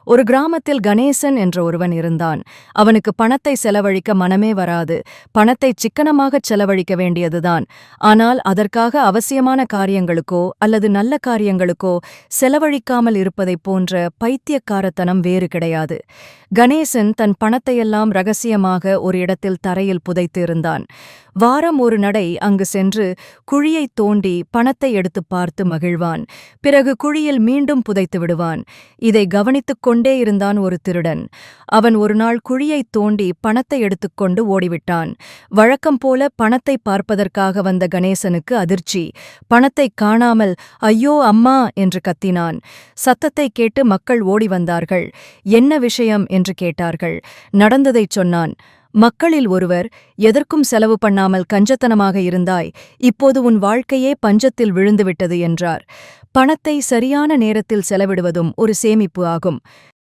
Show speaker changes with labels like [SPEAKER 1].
[SPEAKER 1] ஒரு கிராமத்தில் கணேசன் என்ற ஒருவன் இருந்தான். அவனுக்கு பணத்தை செலவழிக்க மனமே வராது. பணத்தை சிக்கனமாகச் செலவழிக்க வேண்டியதுதான். ஆனால் அதற்காக அவசியமான காரியங்களுக்கோ அல்லது நல்ல காரியங்களுக்கோ செலவழிக்காமல் இருப்பதைப் போன்ற பைத்தியக்காரத்தனம் வேறு கிடையாது. கணேசன் தன் பணத்தையெல்லாம் ரகசியமாக ஒரு இடத்தில் தரையில் புதைத்து இருந்தான். வாரம் ஒரு நடை அங்கு சென்று குழியைத் தோண்டி பணத்தை எடுத்துப் பார்த்து மகிழ்வான். பிறகு குழியில் மீண்டும் புதைத்து விடுவான். இதை கவனித்துக் கொண்டே இருந்தான் ஒரு திருடன். அவன் ஒருநாள் குழியைத் தோண்டி பணத்தை எடுத்துக்கொண்டு ஓடிவிட்டான். வழக்கம் போல பணத்தை பார்ப்பதற்காக வந்த கணேசனுக்கு அதிர்ச்சி. பணத்தைக் காணாமல் ஐயோ அம்மா என்று கத்தினான். சத்தத்தைக் கேட்டு மக்கள் ஓடி வந்தார்கள். என்ன விஷயம் என்று கேட்டார்கள். நடந்ததைச் சொன்னான். மக்களில் ஒருவர், எதற்கும் செலவு பண்ணாமல் கஞ்சத்தனமாக இருந்தாய், இப்போது உன் வாழ்க்கையே பஞ்சத்தில் விழுந்துவிட்டது என்றார். பணத்தை சரியான நேரத்தில் செலவிடுவதும் ஒரு சேமிப்பு ஆகும்.